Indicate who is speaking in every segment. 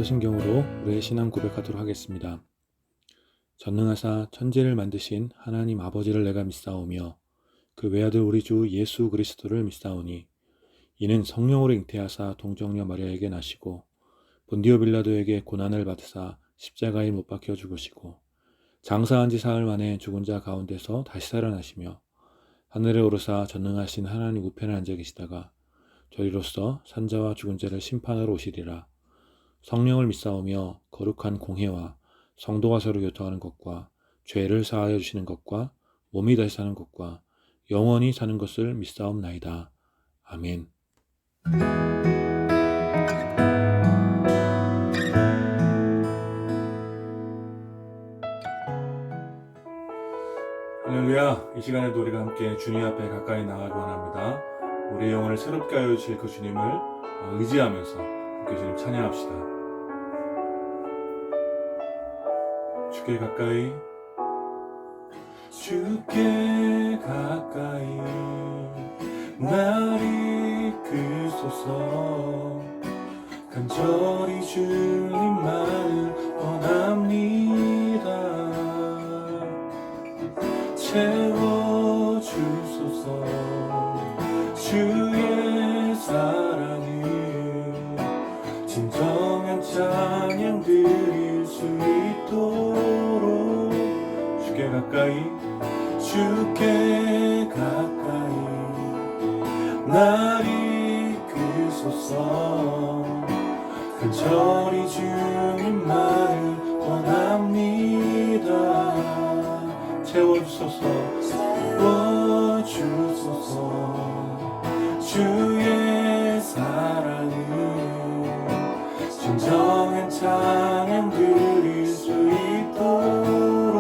Speaker 1: 성경으로 우리의 신앙 고백하도록 하겠습니다. 전능하사 천지를 만드신 하나님 아버지를 내가 믿사오며 그 외아들 우리 주 예수 그리스도를 믿사오니 이는 성령으로 잉태하사 동정녀 마리아에게 나시고 본디오 빌라도에게 고난을 받으사 십자가에 못 박혀 죽으시고 장사한 지 사흘 만에 죽은 자 가운데서 다시 살아나시며 하늘에 오르사 전능하신 하나님 우편에 앉아 계시다가 저리로서 산자와 죽은 자를 심판하러 오시리라. 성령을 믿사오며 거룩한 공회와 성도가 서로 교통하는 것과 죄를 사하여 주시는 것과 몸이 다시 사는 것과 영원히 사는 것을 믿사옵나이다. 아멘. 할렐루야. 이 시간에도 우리가 함께 주님 앞에 가까이 나가기 원합니다. 우리의 영혼을 새롭게 하여 주실 그 주님을 의지하면서 함께 주님 찬양합시다. 주께 가까이, 주께 가까이 날 이끌소서. 간절히 주님만을 원합니다. 채워주소서. 주의 사랑을 진정한 찬양 드릴 수 있도록 주께 가까이, 주께 가까이 날 이끌소서. 간절히 주님만을 원합니다. 채워주소서. 채워주소서. 주의 사랑을 진정한 찬양 드릴 수 있도록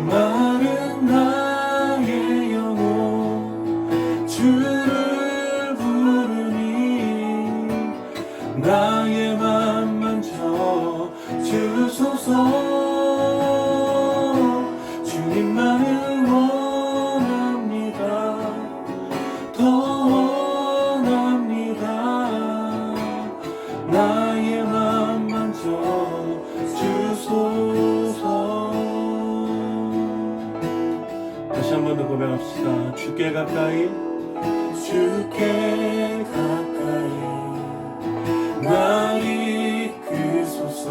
Speaker 1: 마른 나의 영혼 주를 부르니 나의 맘 만져 주소서. 주님만을 원합니다. 더 원합니다. 나의 맘 만져 주소서. 다시 한 번 더 고백합시다. 주께 가까이, 주께 가까이 날 이끌소서.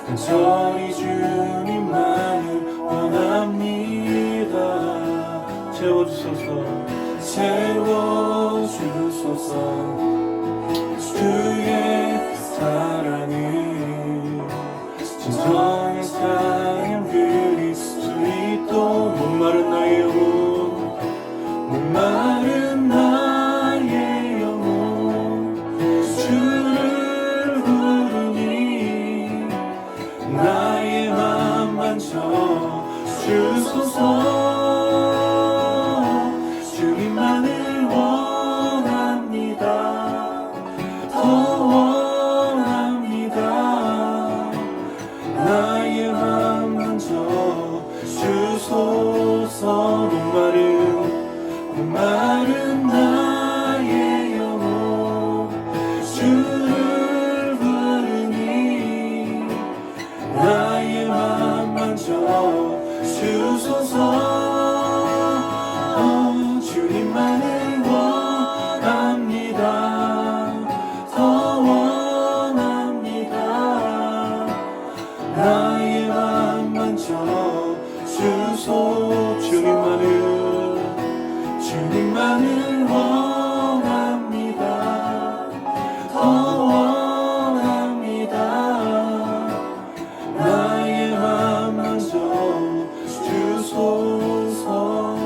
Speaker 1: 간절히 주님만을 원합니다. 채워주소서. 채워주소서. 주의 사랑을 진정한 찬양 드릴 수 있도록 목마른 나의 영혼, 목마른 나의 영혼 주를 부르니 나의 맘 만져 주소서. 주님만을 원합니다. 더 원합니다. 나의 맘 만져 주소서. 목마른 나의 영혼 주를 부르니 나의 맘 만져 주소서. 주님만을 원합니다. 더 원합니다. 나의 맘 만져 주소서. 주님만을 원합니다. 더 원합니다. 나의 맘 만져 주소서.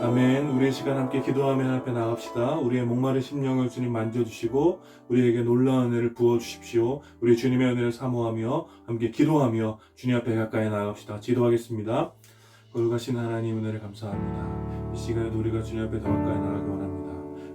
Speaker 1: 아멘. 우리의 시간 함께 기도하며 앞에 나갑시다. 우리의 목마른 심령을 주님 만져주시고 우리에게 놀라운 은혜를 부어주십시오. 우리 주님의 은혜를 사모하며 함께 기도하며 주님 앞에 가까이 나갑시다. 기도하겠습니다. 거룩하신 하나님 은혜를 감사합니다. 이 시간에도 우리가 주님 앞에 더 가까이 나가기 원합니다.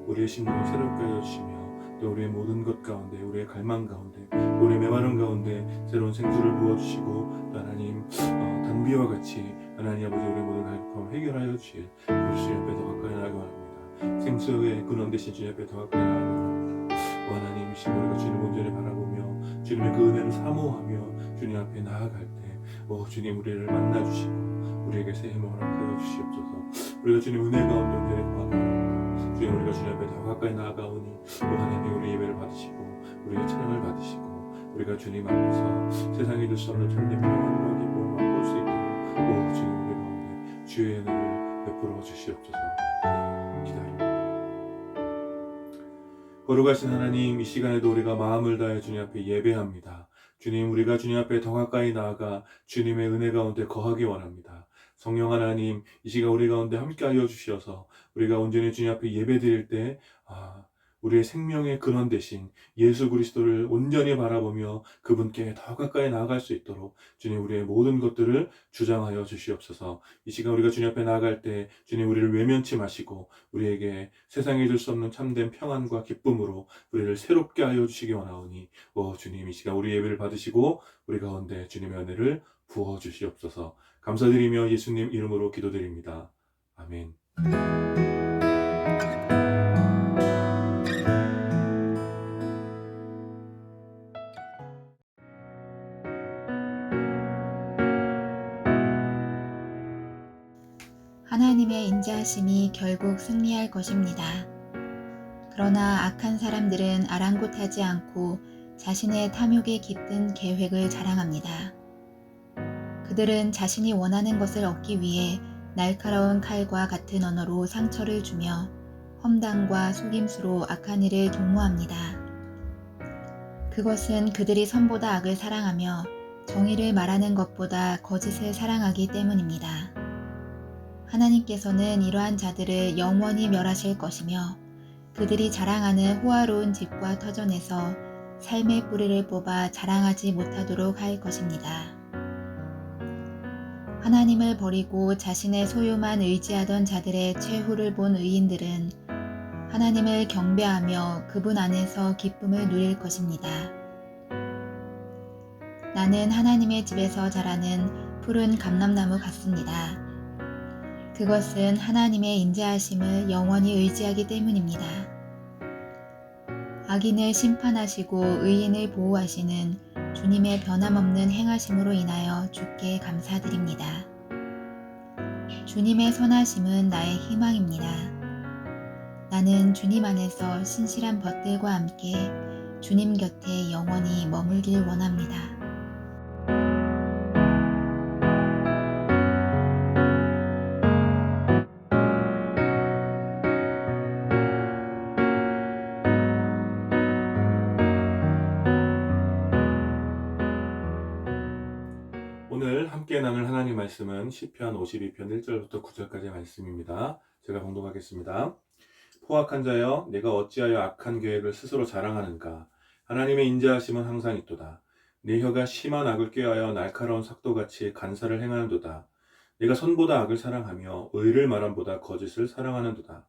Speaker 1: 우리의 심령을 새롭게 하여 주시며 또 우리의 모든 것 가운데, 우리의 갈망 가운데, 우리의 메마른 가운데 새로운 생수를 부어주시고 또 하나님 단비와 같이 하나님 아버지 우리의 모든 갈급함을 해결하여 주실 주님 앞에 더 가까이 나가기 원합니다. 생수의 근원 되신 주님 앞에 더 가까이 나아갑니다. 하나님 이 시간 우리가 주님 온전히 바라보며 주님의 그 은혜를 사모하며 주님 앞에 나아갈 때 주님 우리를 만나주시고 우리에게 새 힘을 허락하여 주시옵소서. 우리가 주님 은혜 가운데 온전히 거하게 합니다. 주님 우리가 주님 앞에 더 가까이 나아가오니 하나님 우리 예배를 받으시고 우리의 찬양을 받으시고 우리가 주님 앞에서 세상에 줄 수 없는 참된 평안과 기쁨을 맛볼 수 있도록 주님 우리 가운데 주의 은혜를 베풀어 주시옵소서. 기다립니다. 거룩하신 하나님, 이 시간에도 우리가 마음을 다해 주님 앞에 예배합니다. 주님, 우리가 주님 앞에 더 가까이 나아가 주님의 은혜 가운데 거하기 원합니다. 성령 하나님, 이 시간 우리 가운데 함께하여 주시어서 우리가 온전히 주님 앞에 예배드릴 때 우리의 생명의 근원 되신 예수 그리스도를 온전히 바라보며 그분께 더 가까이 나아갈 수 있도록 주님 우리의 모든 것들을 주장하여 주시옵소서. 이 시간 우리가 주님 앞에 나아갈 때 주님 우리를 외면치 마시고 우리에게 세상에 줄 수 없는 참된 평안과 기쁨으로 우리를 새롭게 하여 주시기 원하오니 주님 이 시간 우리 예배를 받으시고 우리 가운데 주님의 은혜를 부어 주시옵소서. 감사드리며 예수님 이름으로 기도드립니다. 아멘.
Speaker 2: 하나님의 인자하심이 결국 승리할 것입니다. 그러나 악한 사람들은 아랑곳하지 않고 자신의 탐욕에 깃든 계획을 자랑합니다. 그들은 자신이 원하는 것을 얻기 위해 날카로운 칼과 같은 언어로 상처를 주며 험담과 속임수로 악한 일을 도모합니다. 그것은 그들이 선보다 악을 사랑하며 정의를 말하는 것보다 거짓을 사랑하기 때문입니다. 하나님께서는 이러한 자들을 영원히 멸하실 것이며 그들이 자랑하는 호화로운 집과 터전에서 삶의 뿌리를 뽑아 자랑하지 못하도록 할 것입니다. 하나님을 버리고 자신의 소유만 의지하던 자들의 최후를 본 의인들은 하나님을 경배하며 그분 안에서 기쁨을 누릴 것입니다. 나는 하나님의 집에서 자라는 푸른 감람나무 같습니다. 그것은 하나님의 인자하심을 영원히 의지하기 때문입니다. 악인을 심판하시고 의인을 보호하시는 주님의 변함없는 행하심으로 인하여 주께 감사드립니다. 주님의 선하심은 나의 희망입니다. 나는 주님 안에서 신실한 벗들과 함께 주님 곁에 영원히 머물길 원합니다.
Speaker 1: 오늘 함께 나눌 하나님 말씀은 시편 52편 1절부터 9절까지의 말씀입니다. 제가 봉독하겠습니다. 포악한 자여, 내가 어찌하여 악한 계획을 스스로 자랑하는가? 하나님의 인자하심은 항상 있도다. 내 혀가 심한 악을 꾀하여 날카로운 삭도같이 간사를 행하는도다. 내가 선보다 악을 사랑하며 의를 말함보다 거짓을 사랑하는도다.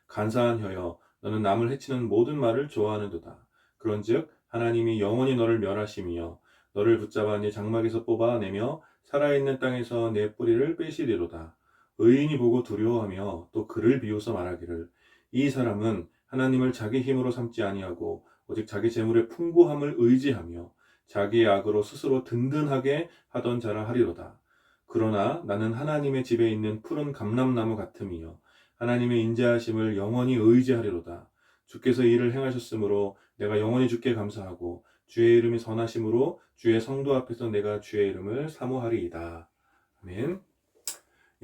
Speaker 1: 간사한 혀여, 너는 남을 해치는 모든 말을 좋아하는도다. 그런즉 하나님이 영원히 너를 멸하시며 너를 붙잡아 네 장막에서 뽑아내며 살아있는 땅에서 내 뿌리를 빼시리로다. 의인이 보고 두려워하며 또 그를 비웃어 말하기를 이 사람은 하나님을 자기 힘으로 삼지 아니하고 오직 자기 재물의 풍부함을 의지하며 자기의 악으로 스스로 든든하게 하던 자라 하리로다. 그러나 나는 하나님의 집에 있는 푸른 감람나무 같음이요 하나님의 인자하심을 영원히 의지하리로다. 주께서 이를 행하셨으므로 내가 영원히 주께 감사하고 주의 이름이 선하심으로 주의 성도 앞에서 내가 주의 이름을 사모하리이다. 아멘.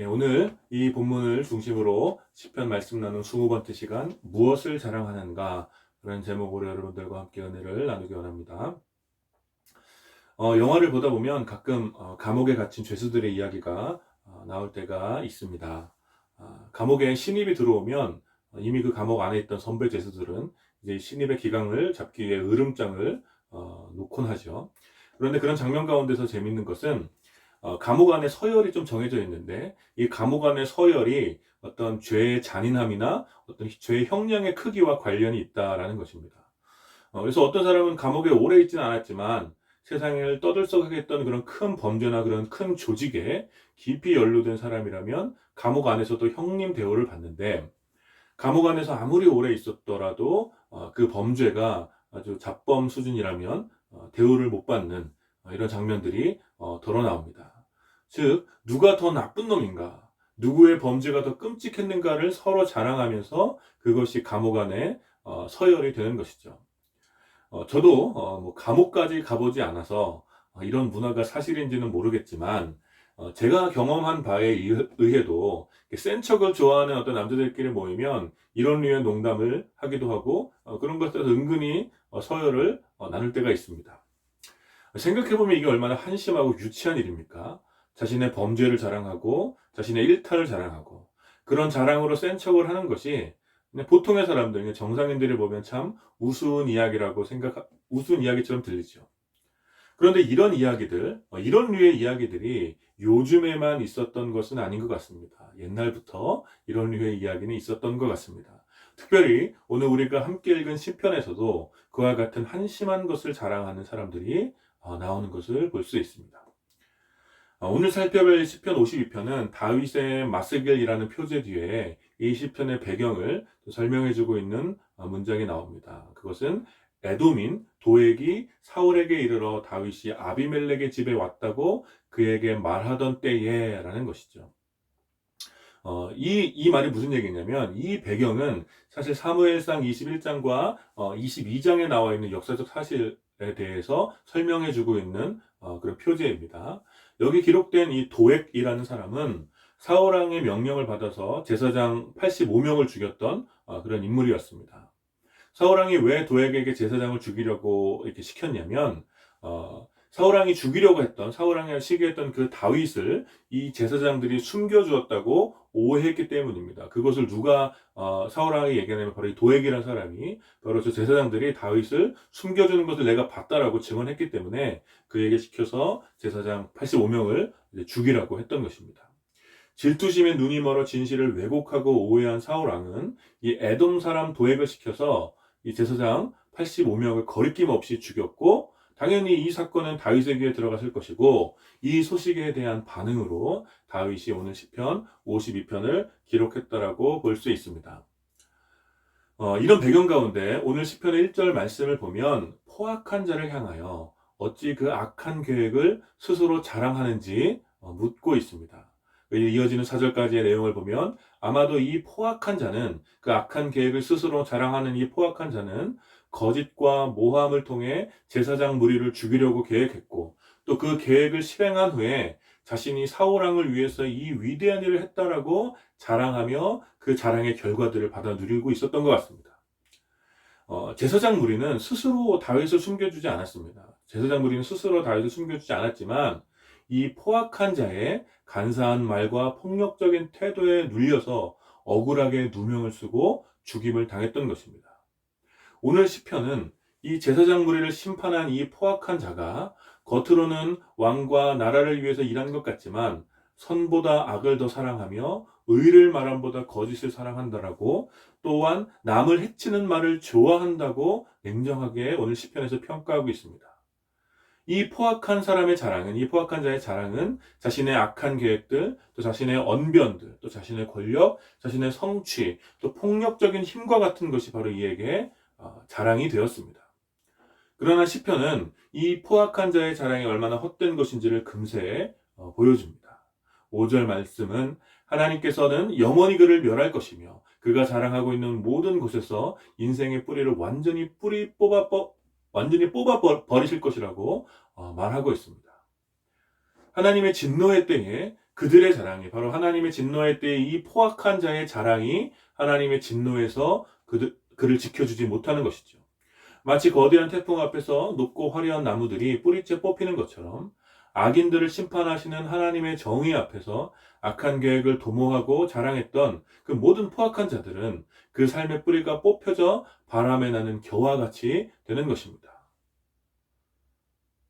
Speaker 1: 오늘 이 본문을 중심으로 시편 말씀 나눈 20번째 시간 무엇을 자랑하는가 라는 제목으로 여러분들과 함께 은혜를 나누기 원합니다. 영화를 보다 보면 가끔 감옥에 갇힌 죄수들의 이야기가 나올 때가 있습니다. 감옥에 신입이 들어오면 이미 그 감옥 안에 있던 선배 죄수들은 이제 신입의 기강을 잡기 위해 으름장을 놓곤 하죠. 그런데 그런 장면 가운데서 재밌는 것은 감옥 안에 서열이 좀 정해져 있는데 이 감옥 안의 서열이 어떤 죄의 잔인함이나 어떤 죄의 형량의 크기와 관련이 있다라는 것입니다. 그래서 어떤 사람은 감옥에 오래 있지는 않았지만 세상을 떠들썩하게 했던 그런 큰 범죄나 그런 큰 조직에 깊이 연루된 사람이라면 감옥 안에서도 형님 대우를 받는데 감옥 안에서 아무리 오래 있었더라도 그 범죄가 아주 잡범 수준이라면 대우를 못 받는 이런 장면들이 덜어 나옵니다. 즉, 누가 더 나쁜 놈인가, 누구의 범죄가 더 끔찍했는가를 서로 자랑하면서 그것이 감옥 안에 서열이 되는 것이죠. 저도 뭐 감옥까지 가보지 않아서 이런 문화가 사실인지는 모르겠지만, 제가 경험한 바에 의해도 센 척을 좋아하는 어떤 남자들끼리 모이면 이런 류의 농담을 하기도 하고 그런 것에 대해서 은근히 서열을 나눌 때가 있습니다. 생각해보면 이게 얼마나 한심하고 유치한 일입니까? 자신의 범죄를 자랑하고 자신의 일탈을 자랑하고 그런 자랑으로 센 척을 하는 것이 그냥 보통의 사람들, 그냥 정상인들이 보면 참 우스운 이야기라고 우스운 이야기처럼 들리죠. 그런데 이런 이야기들, 이런 류의 이야기들이 요즘에만 있었던 것은 아닌 것 같습니다. 옛날부터 이런 류의 이야기는 있었던 것 같습니다. 특별히 오늘 우리가 함께 읽은 시편에서도 그와 같은 한심한 것을 자랑하는 사람들이 나오는 것을 볼 수 있습니다. 오늘 살펴볼 시편 52편은 다윗의 마스길이라는 표제 뒤에 이 시편의 배경을 설명해주고 있는 문장이 나옵니다. 그것은 에돔인 도액이 사울에게 이르러 다윗이 아비멜렉의 집에 왔다고 그에게 말하던 때에 라는 것이죠. 이 말이 무슨 얘기냐면, 이 배경은 사실 사무엘상 21장과 22장에 나와 있는 역사적 사실에 대해서 설명해주고 있는 그런 표제입니다. 여기 기록된 이 도액이라는 사람은 사울왕의 명령을 받아서 제사장 85명을 죽였던 그런 인물이었습니다. 사울왕이 왜 도액에게 제사장을 죽이려고 이렇게 시켰냐면, 사울왕이 죽이려고 했던, 사울왕이 시기했던 그 다윗을 이 제사장들이 숨겨주었다고 오해했기 때문입니다. 그것을 누가 사울왕이 얘기하냐면 바로 이 도액이라는 사람이 바로 저 제사장들이 다윗을 숨겨주는 것을 내가 봤다라고 증언했기 때문에 그에게 시켜서 제사장 85명을 죽이라고 했던 것입니다. 질투심에 눈이 멀어 진실을 왜곡하고 오해한 사울왕은 이 에돔 사람 도액을 시켜서 이 제사장 85명을 거리낌 없이 죽였고, 당연히 이 사건은 다윗의 귀에 들어갔을 것이고, 이 소식에 대한 반응으로 다윗이 오늘 시편 52편을 기록했다라고 볼 수 있습니다. 이런 배경 가운데 오늘 시편의 1절 말씀을 보면 포악한 자를 향하여 어찌 그 악한 계획을 스스로 자랑하는지 묻고 있습니다. 이어지는 4절까지의 내용을 보면 아마도 이 포악한 자는, 그 악한 계획을 스스로 자랑하는 이 포악한 자는 거짓과 모함을 통해 제사장 무리를 죽이려고 계획했고, 또 그 계획을 실행한 후에 자신이 사울왕을 위해서 이 위대한 일을 했다라고 자랑하며 그 자랑의 결과들을 받아 누리고 있었던 것 같습니다. 제사장 무리는 스스로 다윗을 숨겨주지 않았습니다. 제사장 무리는 스스로 다윗을 숨겨주지 않았지만 이 포악한 자의 간사한 말과 폭력적인 태도에 눌려서 억울하게 누명을 쓰고 죽임을 당했던 것입니다. 오늘 시편은 이 제사장 무리를 심판한 이 포악한 자가 겉으로는 왕과 나라를 위해서 일하는 것 같지만 선보다 악을 더 사랑하며 의를 말함보다 거짓을 사랑한다라고, 또한 남을 해치는 말을 좋아한다고 냉정하게 오늘 시편에서 평가하고 있습니다. 이 포악한 사람의 자랑은, 이 포악한 자의 자랑은 자신의 악한 계획들, 또 자신의 언변들, 또 자신의 권력, 자신의 성취, 또 폭력적인 힘과 같은 것이 바로 이에게 자랑이 되었습니다. 그러나 시편은 이 포악한 자의 자랑이 얼마나 헛된 것인지를 금세 보여줍니다. 5절 말씀은 하나님께서는 영원히 그를 멸할 것이며 그가 자랑하고 있는 모든 곳에서 인생의 뿌리를 완전히 뽑아 버리실 것이라고 말하고 있습니다. 하나님의 진노의 때에 그들의 자랑이, 바로 하나님의 진노의 때에 이 포악한 자의 자랑이 하나님의 진노에서 그를 지켜주지 못하는 것이죠. 마치 거대한 태풍 앞에서 높고 화려한 나무들이 뿌리째 뽑히는 것처럼 악인들을 심판하시는 하나님의 정의 앞에서 악한 계획을 도모하고 자랑했던 그 모든 포악한 자들은 그 삶의 뿌리가 뽑혀져 바람에 나는 겨와 같이 되는 것입니다.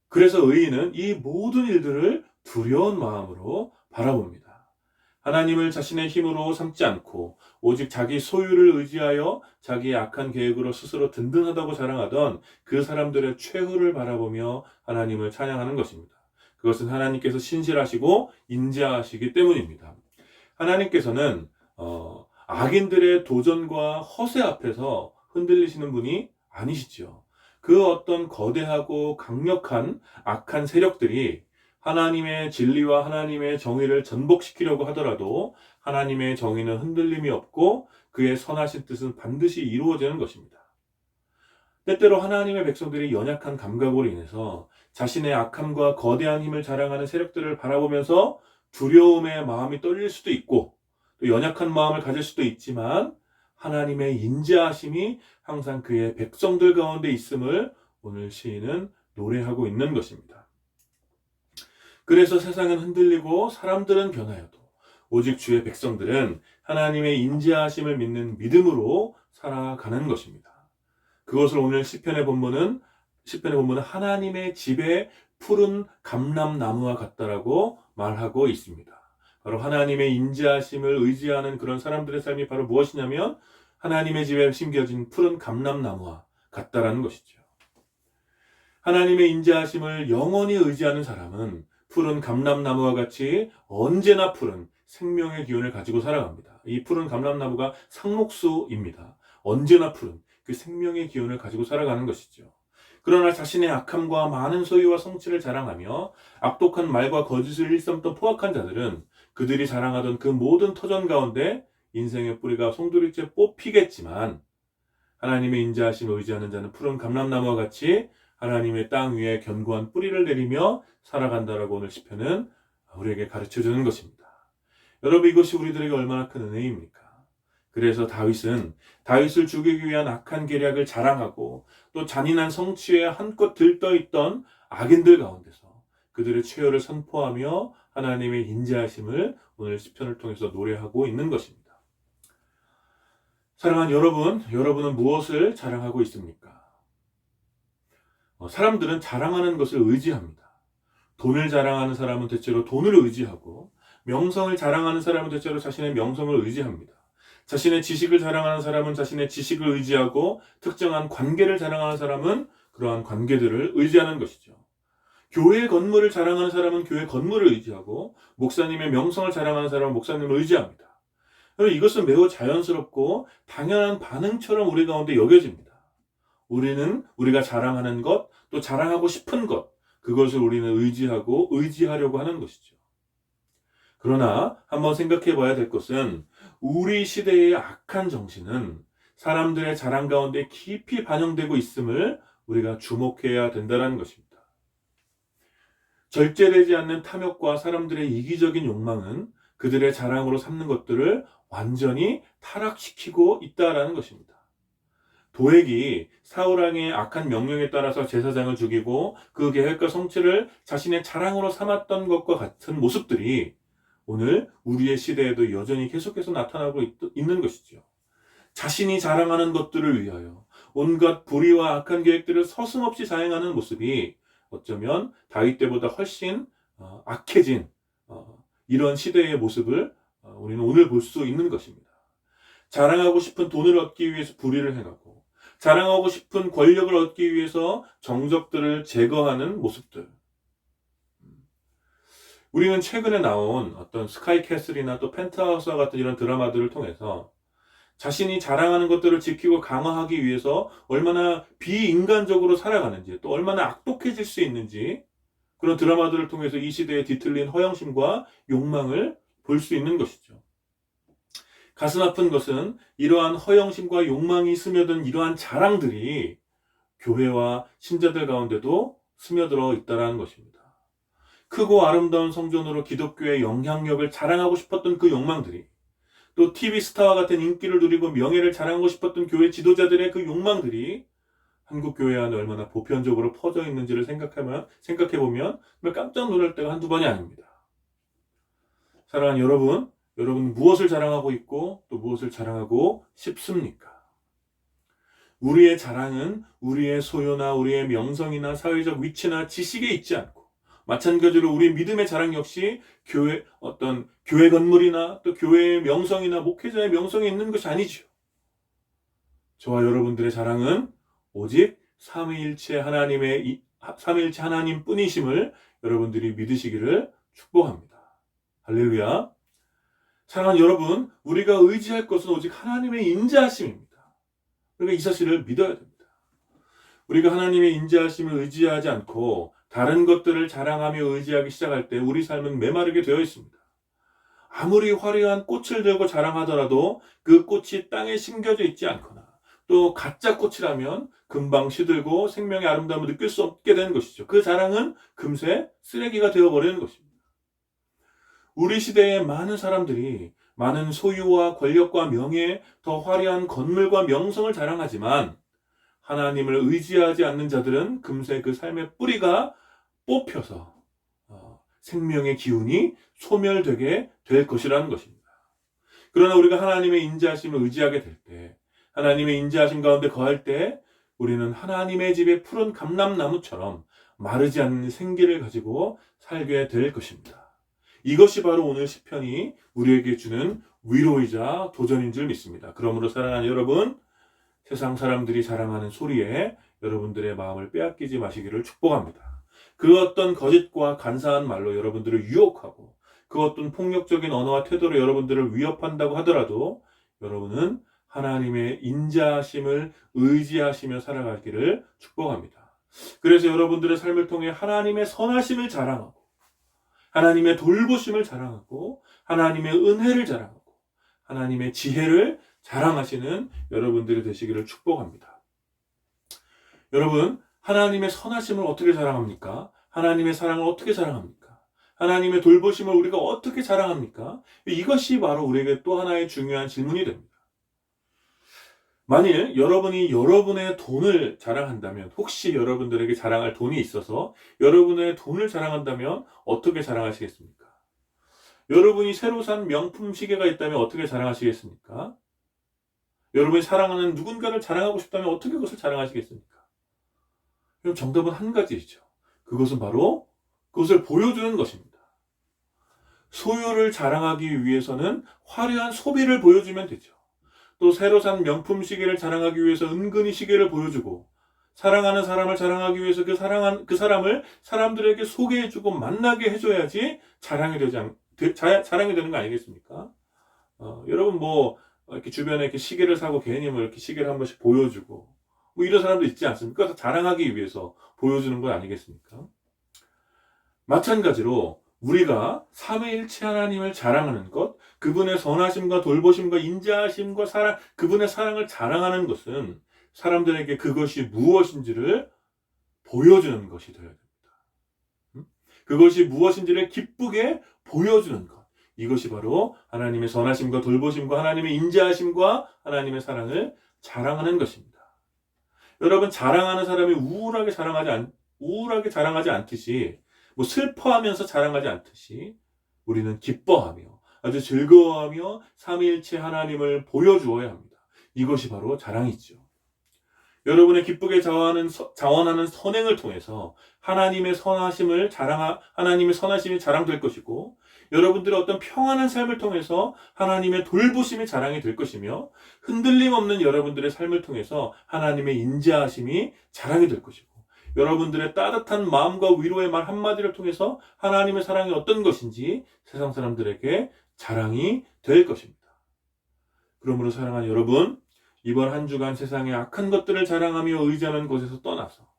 Speaker 1: 그래서 의인은 이 모든 일들을 두려운 마음으로 바라봅니다. 하나님을 자신의 힘으로 삼지 않고 오직 자기 소유를 의지하여 자기의 악한 계획으로 스스로 든든하다고 자랑하던 그 사람들의 최후를 바라보며 하나님을 찬양하는 것입니다. 그것은 하나님께서 신실하시고 인자하시기 때문입니다. 하나님께서는 악인들의 도전과 허세 앞에서 흔들리시는 분이 아니시죠. 그 어떤 거대하고 강력한 악한 세력들이 하나님의 진리와 하나님의 정의를 전복시키려고 하더라도 하나님의 정의는 흔들림이 없고 그의 선하신 뜻은 반드시 이루어지는 것입니다. 때때로 하나님의 백성들이 연약한 감각으로 인해서 자신의 악함과 거대한 힘을 자랑하는 세력들을 바라보면서 두려움의 마음이 떨릴 수도 있고 또 연약한 마음을 가질 수도 있지만 하나님의 인자하심이 항상 그의 백성들 가운데 있음을 오늘 시인은 노래하고 있는 것입니다. 그래서 세상은 흔들리고 사람들은 변하여도 오직 주의 백성들은 하나님의 인자하심을 믿는 믿음으로 살아가는 것입니다. 그것을 오늘 시편의 본문은 하나님의 집에 푸른 감람나무와 같다라고 말하고 있습니다. 바로 하나님의 인자하심을 의지하는 그런 사람들의 삶이 바로 무엇이냐면 하나님의 집에 심겨진 푸른 감람나무와 같다라는 것이죠. 하나님의 인자하심을 영원히 의지하는 사람은 푸른 감람나무와 같이 언제나 푸른 생명의 기운을 가지고 살아갑니다. 이 푸른 감람나무가 상록수입니다. 언제나 푸른 그 생명의 기운을 가지고 살아가는 것이죠. 그러나 자신의 악함과 많은 소유와 성취를 자랑하며 악독한 말과 거짓을 일삼던 포악한 자들은 그들이 자랑하던 그 모든 터전 가운데 인생의 뿌리가 송두리째 뽑히겠지만 하나님의 인자하심을 의지하는 자는 푸른 감람나무와 같이 하나님의 땅 위에 견고한 뿌리를 내리며 살아간다라고 오늘 시편은 우리에게 가르쳐주는 것입니다. 여러분, 이것이 우리들에게 얼마나 큰 은혜입니까? 그래서 다윗을 죽이기 위한 악한 계략을 자랑하고 또 잔인한 성취에 한껏 들떠있던 악인들 가운데서 그들의 최후를 선포하며 하나님의 인자하심을 오늘 시편을 통해서 노래하고 있는 것입니다. 사랑하는 여러분은 무엇을 자랑하고 있습니까? 사람들은 자랑하는 것을 의지합니다. 돈을 자랑하는 사람은 대체로 돈을 의지하고 명성을 자랑하는 사람은 대체로 자신의 명성을 의지합니다. 자신의 지식을 자랑하는 사람은 자신의 지식을 의지하고 특정한 관계를 자랑하는 사람은 그러한 관계들을 의지하는 것이죠. 교회 건물을 자랑하는 사람은 교회 건물을 의지하고 목사님의 명성을 자랑하는 사람은 목사님을 의지합니다. 이것은 매우 자연스럽고 당연한 반응처럼 우리 가운데 여겨집니다. 우리는 우리가 자랑하는 것, 또 자랑하고 싶은 것, 그것을 우리는 의지하려고 하는 것이죠. 그러나 한번 생각해 봐야 될 것은 우리 시대의 악한 정신은 사람들의 자랑 가운데 깊이 반영되고 있음을 우리가 주목해야 된다는 것입니다. 절제되지 않는 탐욕과 사람들의 이기적인 욕망은 그들의 자랑으로 삼는 것들을 완전히 타락시키고 있다는 것입니다. 도액이 사울왕의 악한 명령에 따라서 제사장을 죽이고 그 계획과 성취를 자신의 자랑으로 삼았던 것과 같은 모습들이 오늘 우리의 시대에도 여전히 계속해서 나타나고 있는 것이죠. 자신이 자랑하는 것들을 위하여 온갖 불의와 악한 계획들을 서슴없이 자행하는 모습이 어쩌면 다윗 때보다 훨씬 악해진 이런 시대의 모습을 우리는 오늘 볼 수 있는 것입니다. 자랑하고 싶은 돈을 얻기 위해서 불의를 행하고 자랑하고 싶은 권력을 얻기 위해서 정적들을 제거하는 모습들. 우리는 최근에 나온 어떤 스카이캐슬이나 또 펜트하우스와 같은 이런 드라마들을 통해서 자신이 자랑하는 것들을 지키고 강화하기 위해서 얼마나 비인간적으로 살아가는지 또 얼마나 악독해질 수 있는지 그런 드라마들을 통해서 이 시대에 뒤틀린 허영심과 욕망을 볼 수 있는 것이죠. 가슴 아픈 것은 이러한 허영심과 욕망이 스며든 이러한 자랑들이 교회와 신자들 가운데도 스며들어 있다는 것입니다. 크고 아름다운 성전으로 기독교의 영향력을 자랑하고 싶었던 그 욕망들이 또 TV 스타와 같은 인기를 누리고 명예를 자랑하고 싶었던 교회 지도자들의 그 욕망들이 한국 교회 안에 얼마나 보편적으로 퍼져 있는지를 생각해보면 깜짝 놀랄 때가 한두 번이 아닙니다. 사랑하는 여러분 무엇을 자랑하고 있고 또 무엇을 자랑하고 싶습니까? 우리의 자랑은 우리의 소유나 우리의 명성이나 사회적 위치나 지식에 있지 않고 마찬가지로 우리 믿음의 자랑 역시 교회 건물이나 또 교회의 명성이나 목회자의 명성에 있는 것이 아니죠. 저와 여러분들의 자랑은 오직 삼위일체 하나님 뿐이심을 여러분들이 믿으시기를 축복합니다. 할렐루야. 사랑하는 여러분, 우리가 의지할 것은 오직 하나님의 인자하심입니다. 우리가 이 사실을 믿어야 됩니다. 우리가 하나님의 인자하심을 의지하지 않고 다른 것들을 자랑하며 의지하기 시작할 때 우리 삶은 메마르게 되어 있습니다. 아무리 화려한 꽃을 들고 자랑하더라도 그 꽃이 땅에 심겨져 있지 않거나 또 가짜 꽃이라면 금방 시들고 생명의 아름다움을 느낄 수 없게 되는 것이죠. 그 자랑은 금세 쓰레기가 되어버리는 것입니다. 우리 시대의 많은 사람들이 많은 소유와 권력과 명예, 더 화려한 건물과 명성을 자랑하지만 하나님을 의지하지 않는 자들은 금세 그 삶의 뿌리가 뽑혀서 생명의 기운이 소멸되게 될 것이라는 것입니다. 그러나 우리가 하나님의 인자하심을 의지하게 될 때, 하나님의 인자하심 가운데 거할 때 우리는 하나님의 집의 푸른 감람나무처럼 마르지 않는 생기를 가지고 살게 될 것입니다. 이것이 바로 오늘 시편이 우리에게 주는 위로이자 도전인 줄 믿습니다. 그러므로 사랑하는 여러분, 세상 사람들이 자랑하는 소리에 여러분들의 마음을 빼앗기지 마시기를 축복합니다. 그 어떤 거짓과 간사한 말로 여러분들을 유혹하고 그 어떤 폭력적인 언어와 태도로 여러분들을 위협한다고 하더라도 여러분은 하나님의 인자하심을 의지하시며 살아가기를 축복합니다. 그래서 여러분들의 삶을 통해 하나님의 선하심을 자랑하고 하나님의 돌보심을 자랑하고 하나님의 은혜를 자랑하고 하나님의 지혜를 자랑하시는 여러분들이 되시기를 축복합니다. 여러분, 하나님의 선하심을 어떻게 자랑합니까? 하나님의 사랑을 어떻게 자랑합니까? 하나님의 돌보심을 우리가 어떻게 자랑합니까? 이것이 바로 우리에게 또 하나의 중요한 질문이 됩니다. 만일 여러분이 여러분의 돈을 자랑한다면, 혹시 여러분들에게 자랑할 돈이 있어서 여러분의 돈을 자랑한다면 어떻게 자랑하시겠습니까? 여러분이 새로 산 명품 시계가 있다면 어떻게 자랑하시겠습니까? 여러분이 사랑하는 누군가를 자랑하고 싶다면 어떻게 그것을 자랑하시겠습니까? 그럼 정답은 한 가지이죠. 그것은 바로 그것을 보여주는 것입니다. 소유를 자랑하기 위해서는 화려한 소비를 보여주면 되죠. 또 새로 산 명품 시계를 자랑하기 위해서 은근히 시계를 보여주고, 사랑하는 사람을 자랑하기 위해서 그 사람을 사람들에게 소개해주고 만나게 해줘야지 자랑이 되는 거 아니겠습니까? 여러분 이렇게 주변에 이렇게 시계를 사고 괜히 이렇게 시계를 한 번씩 보여주고 이런 사람도 있지 않습니까? 자랑하기 위해서 보여주는 건 아니겠습니까? 마찬가지로 우리가 삼위일체 하나님을 자랑하는 것, 그분의 선하심과 돌보심과 인자하심과 그분의 사랑을 자랑하는 것은 사람들에게 그것이 무엇인지를 보여주는 것이 되어야 됩니다. 그것이 무엇인지를 기쁘게 보여주는 것. 이것이 바로 하나님의 선하심과 돌보심과 하나님의 인자하심과 하나님의 사랑을 자랑하는 것입니다. 여러분, 자랑하는 사람이 우울하게 자랑하지 않듯이, 슬퍼하면서 자랑하지 않듯이 우리는 기뻐하며 아주 즐거워하며 삼위일체 하나님을 보여주어야 합니다. 이것이 바로 자랑이죠. 여러분의 기쁘게 자원하는 선행을 통해서 하나님의 선하심이 자랑될 것이고, 여러분들의 어떤 평안한 삶을 통해서 하나님의 돌보심이 자랑이 될 것이며, 흔들림 없는 여러분들의 삶을 통해서 하나님의 인자하심이 자랑이 될 것이고, 여러분들의 따뜻한 마음과 위로의 말 한마디를 통해서 하나님의 사랑이 어떤 것인지 세상 사람들에게 자랑이 될 것입니다. 그러므로 사랑하는 여러분, 이번 한 주간 세상의 악한 것들을 자랑하며 의지하는 곳에서 떠나서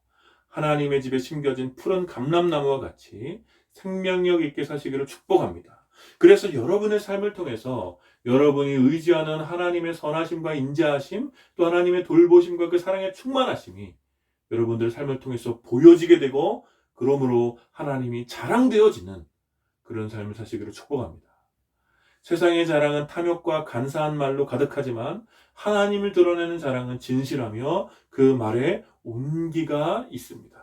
Speaker 1: 하나님의 집에 심겨진 푸른 감람나무와 같이 생명력 있게 사시기를 축복합니다. 그래서 여러분의 삶을 통해서 여러분이 의지하는 하나님의 선하심과 인자하심, 또 하나님의 돌보심과 그 사랑의 충만하심이 여러분들의 삶을 통해서 보여지게 되고, 그러므로 하나님이 자랑되어지는 그런 삶을 사시기를 축복합니다. 세상의 자랑은 탐욕과 간사한 말로 가득하지만 하나님을 드러내는 자랑은 진실하며 그 말에 온기가 있습니다.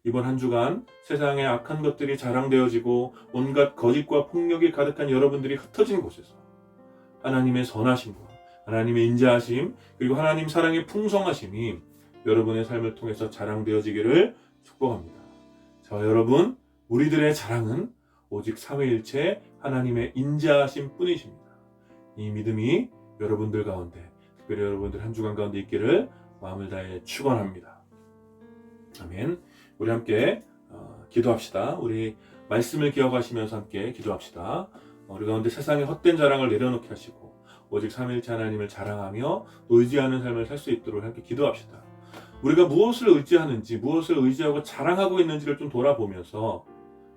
Speaker 1: 이번 한 주간 세상의 악한 것들이 자랑되어지고 온갖 거짓과 폭력이 가득한 여러분들이 흩어진 곳에서 하나님의 선하심과 하나님의 인자하심, 그리고 하나님 사랑의 풍성하심이 여러분의 삶을 통해서 자랑되어지기를 축복합니다. 자, 여러분, 우리들의 자랑은 오직 삼위일체 하나님의 인자하심 뿐이십니다. 이 믿음이 여러분들 가운데, 특별히 여러분들 한 주간 가운데 있기를 마음을 다해 축원합니다. 아멘. 우리 함께 기도합시다. 우리 말씀을 기억하시면서 함께 기도합시다. 우리 가운데 세상의 헛된 자랑을 내려놓게 하시고 오직 삼위일체 하나님을 자랑하며 의지하는 삶을 살 수 있도록 함께 기도합시다. 우리가 무엇을 의지하는지, 무엇을 의지하고 자랑하고 있는지를 좀 돌아보면서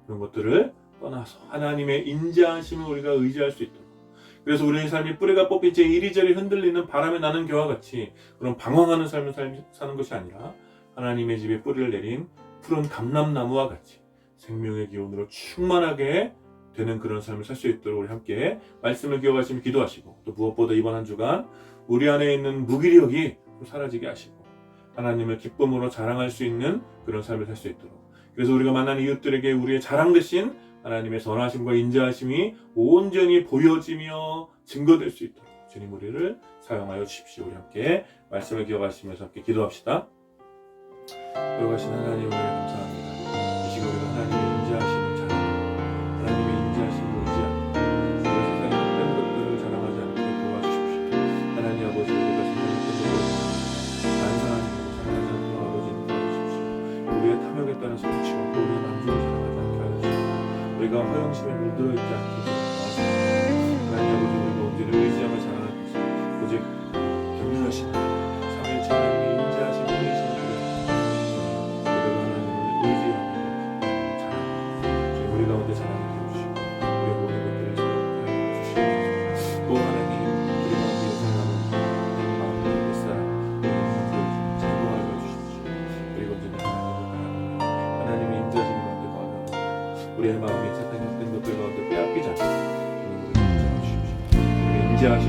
Speaker 1: 그런 것들을 떠나서 하나님의 인자하심을 우리가 의지할 수 있도록, 그래서 우리의 삶이 뿌리가 뽑힌 채 이리저리 흔들리는 바람에 나는 겨와 같이 그런 방황하는 삶을 사는 것이 아니라 하나님의 집에 뿌리를 내린 푸른 감람나무와 같이 생명의 기운으로 충만하게 되는 그런 삶을 살 수 있도록 우리 함께 말씀을 기억하시며 기도하시고, 또 무엇보다 이번 한 주간 우리 안에 있는 무기력이 좀 사라지게 하시고 하나님을 기쁨으로 자랑할 수 있는 그런 삶을 살 수 있도록, 그래서 우리가 만난 이웃들에게 우리의 자랑 대신 하나님의 선하심과 인자하심이 온전히 보여지며 증거될 수 있도록 주님 우리를 사용하여 주십시오. 우리 함께 말씀을 기억하시면서 함께 기도합시다. 걸어가신 하나님을 감사합니다. 이 시간 우리가 하나님의 인자하심을 자랑하고 하나님의 인자하심을 의지하고 우리가 세상의 헛된 것들을 자랑하지 않게 도와주십시오. 하나님 아버지, 우리가 세상의 헛된 것들을 반성하지 않고 자랑하지 않도록 아버지님 도와주십시오. 우리의 탐욕에 따라서 그치고 우리의 만족을 자랑하지 않게 하여 주십시오. 우리가 허영심에 물들어 있지 않게 도와주십시오. 하나님 아버지, 우리가 언제를 의지하며 자랑할 것이 오직 경륜하신 삼위일체 하나님의 인자하심을 의지하며 우리 가운데 자랑이 되어주시고 우리의 모든 것들을 자랑하여 주시옵소서. 또 하나님, 우리 가운데 사랑하는 내 마음의 햇살, 내 마음을 제거하여 주십시오. 그리고 언제나 하나님의 인자하심 가운데 거하며 우리의 마음이 세상의 헛된 것들 가운데 빼앗기지 않게 우리를 인자하여 주십시오. 우리의 인자하심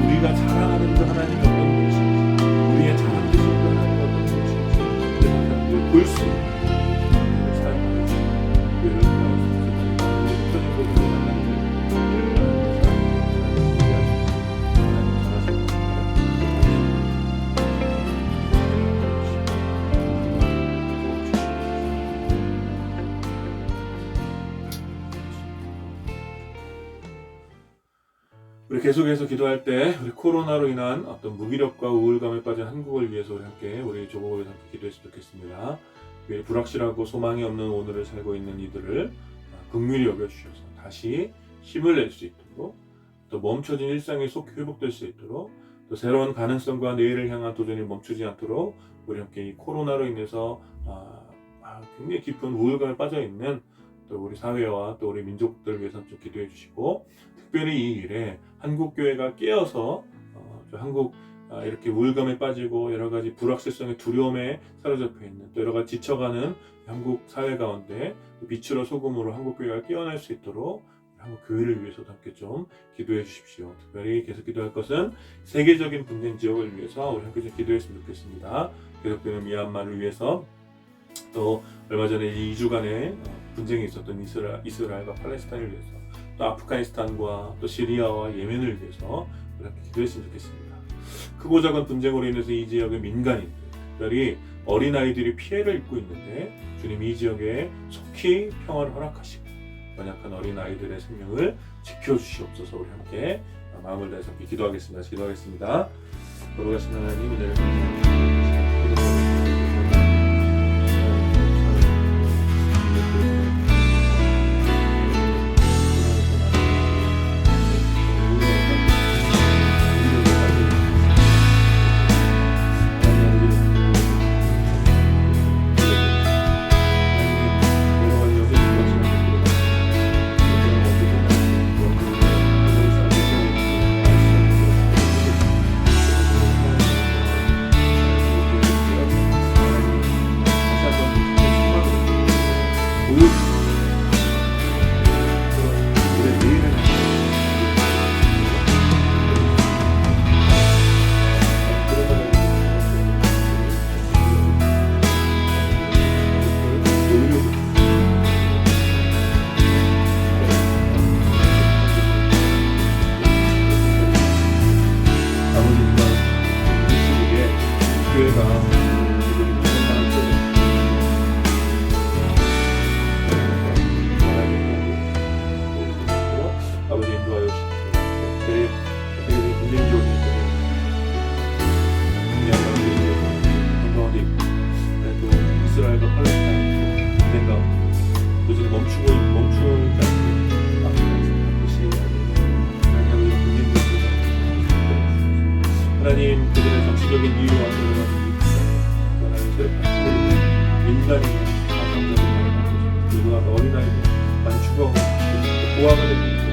Speaker 1: 우리가 자랑하는 그 하나님이 어떤 분이신지, 우리의 자랑 되신 그 하나님이 어떤 분이신지 우리가 볼 수 있는 하나님을 사용하여 주시고 우리를 흩어진 것을 하나님을 우리 계속해서 기도할 때 우리 코로나로 인한 어떤 무기력과 우울감에 빠진 한국을 위해서 우리 함께 우리 조국을 위해서 함께 기도했으면 좋겠습니다. 불확실하고 소망이 없는 오늘을 살고 있는 이들을 긍휼히 여겨주셔서 다시 힘을 낼 수 있도록, 또 멈춰진 일상이 속히 회복될 수 있도록, 또 새로운 가능성과 내일을 향한 도전이 멈추지 않도록 우리 함께 이 코로나로 인해서 굉장히 깊은 우울감에 빠져있는 또 우리 사회와 또 우리 민족들을 위해서 좀 기도해 주시고, 특별히 이 일에 한국교회가 깨어서 한국 이렇게 우울감에 빠지고 여러 가지 불확실성의 두려움에 사로잡혀 있는, 또 여러 가지 지쳐가는 한국 사회 가운데 빛으로 소금으로 한국교회가 깨어날 수 있도록 한국 교회를 위해서도 함께 좀 기도해 주십시오. 특별히 계속 기도할 것은 세계적인 분쟁 지역을 위해서 우리 함께 좀 기도했으면 좋겠습니다. 계속되는 미얀마를 위해서, 또 얼마 전에 2주간의 분쟁이 있었던 이스라엘과 팔레스타인을 위해서, 또 아프가니스탄과 또 시리아와 예멘을 위해서 우리 함께 기도했으면 좋겠습니다. 크고 작은 분쟁으로 인해서 이 지역의 민간인들, 특별히 어린아이들이 피해를 입고 있는데 주님 이 지역에 속히 평화를 허락하시고 연약한 어린아이들의 생명을 지켜주시옵소서. 우리 함께 마음을 다해서 함께 기도하겠습니다. 거룩하신 하나님, 은혜를 감사합니다. 그들의 정치적인 이유와 여러 가지 변화를 민간인 가정적인 변화를 그리고 어린아이들 많이 죽어가고 고아가 되고 있고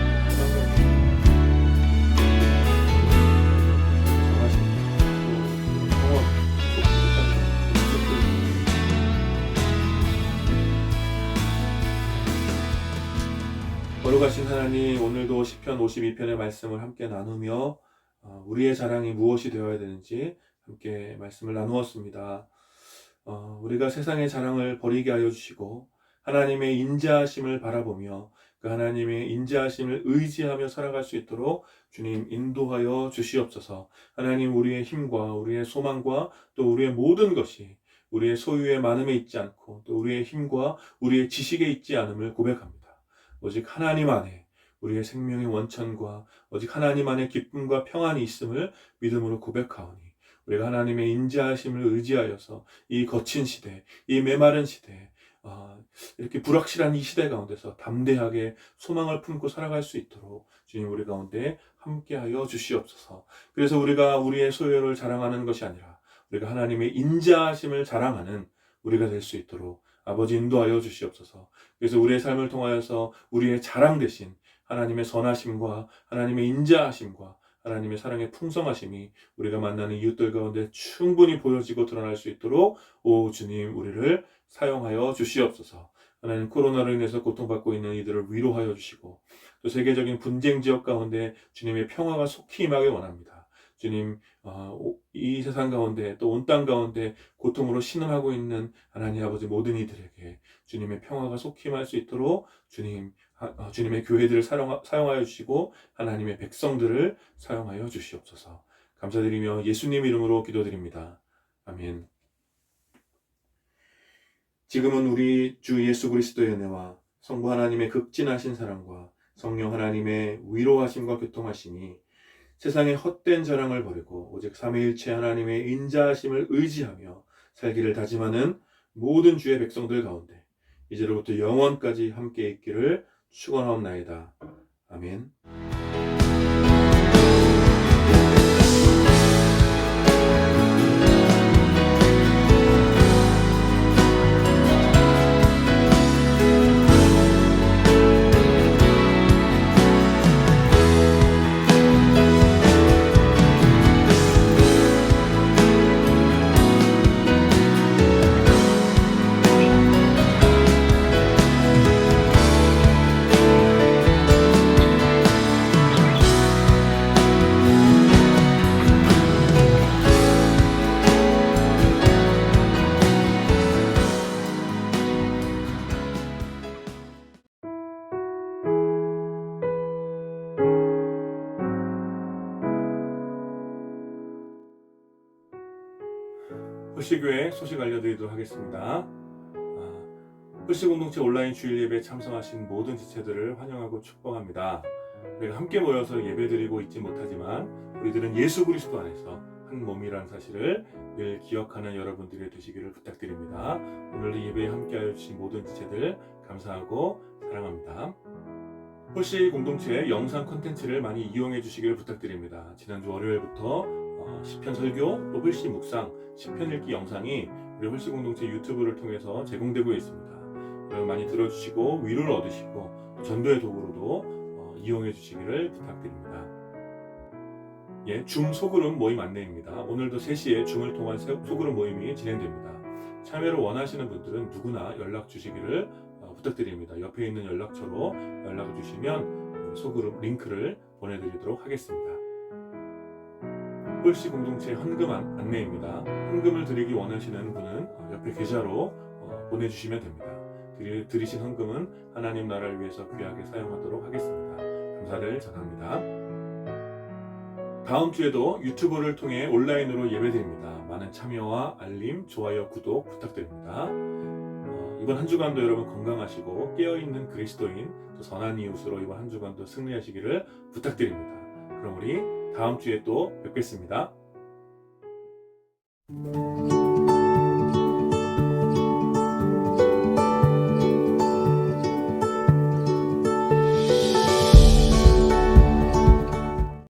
Speaker 1: 거룩하신 하나님, 오늘도 시편 52편의 말씀을 함께 나누며 우리의 자랑이 무엇이 되어야 되는지 함께 말씀을 나누었습니다. 우리가 세상의 자랑을 버리게 하여 주시고 하나님의 인자하심을 바라보며 그 하나님의 인자하심을 의지하며 살아갈 수 있도록 주님 인도하여 주시옵소서. 하나님, 우리의 힘과 우리의 소망과 또 우리의 모든 것이 우리의 소유의 많음에 있지 않고 또 우리의 힘과 우리의 지식에 있지 않음을 고백합니다. 오직 하나님 안에 우리의 생명의 원천과 오직 하나님 안에 기쁨과 평안이 있음을 믿음으로 고백하오니 우리가 하나님의 인자하심을 의지하여서 이 거친 시대, 이 메마른 시대, 이렇게 불확실한 이 시대 가운데서 담대하게 소망을 품고 살아갈 수 있도록 주님 우리 가운데 함께하여 주시옵소서. 그래서 우리가 우리의 소유를 자랑하는 것이 아니라 우리가 하나님의 인자하심을 자랑하는 우리가 될 수 있도록 아버지 인도하여 주시옵소서. 그래서 우리의 삶을 통하여서 우리의 자랑 대신 하나님의 선하심과 하나님의 인자하심과 하나님의 사랑의 풍성하심이 우리가 만나는 이웃들 가운데 충분히 보여지고 드러날 수 있도록 오 주님 우리를 사용하여 주시옵소서. 하나님, 코로나로 인해서 고통받고 있는 이들을 위로하여 주시고 또 세계적인 분쟁 지역 가운데 주님의 평화가 속히 임하길 원합니다. 주님, 이 세상 가운데 또 온 땅 가운데 고통으로 신음하고 있는 하나님 아버지 모든 이들에게 주님의 평화가 속히 임할 수 있도록 주님의 교회들을 사용하여 주시고 하나님의 백성들을 사용하여 주시옵소서. 감사드리며 예수님 이름으로 기도드립니다. 아멘. 지금은 우리 주 예수 그리스도의 은혜와 성부 하나님의 극진하신 사랑과 성령 하나님의 위로하심과 교통하심이 세상의 헛된 자랑을 버리고 오직 삼위일체 하나님의 인자하심을 의지하며 살기를 다짐하는 모든 주의 백성들 가운데 이제로부터 영원까지 함께 있기를 축원하옵나이다. 아멘. 홀씨교회 소식 알려드리도록 하겠습니다. 홀씨공동체 온라인 주일 예배에 참석하신 모든 지체들을 환영하고 축복합니다. 우리가 함께 모여서 예배드리고 있지 못하지만 우리들은 예수 그리스도 안에서 한 몸이라는 사실을 늘 기억하는 여러분들이 되시기를 부탁드립니다. 오늘 예배에 함께하여 주신 모든 지체들 감사하고 사랑합니다. 홀씨 공동체의 영상 콘텐츠를 많이 이용해 주시기를 부탁드립니다. 지난주 월요일부터 시편 설교 또 홀씨 묵상 시편 읽기 영상이 우리 홀씨 공동체 유튜브를 통해서 제공되고 있습니다. 여러분 많이 들어주시고 위로를 얻으시고 전도의 도구로도 이용해 주시기를 부탁드립니다. 줌 소그룹 모임 안내입니다. 오늘도 3시에 줌을 통한 소그룹 모임이 진행됩니다. 참여를 원하시는 분들은 누구나 연락 주시기를 부탁드립니다. 옆에 있는 연락처로 연락을 주시면 소그룹 링크를 보내드리도록 하겠습니다. 홀씨 공동체 헌금 안내입니다. 헌금을 드리기 원하시는 분은 옆에 계좌로 보내주시면 됩니다. 드리신 헌금은 하나님 나라를 위해서 귀하게 사용하도록 하겠습니다. 감사를 전합니다. 다음 주에도 유튜브를 통해 온라인으로 예배드립니다. 많은 참여와 알림, 좋아요, 구독 부탁드립니다. 이번 한 주간도 여러분 건강하시고 깨어있는 그리스도인 또 선한 이웃으로 이번 한 주간도 승리하시기를 부탁드립니다. 그럼 우리 다음 주에 또 뵙겠습니다.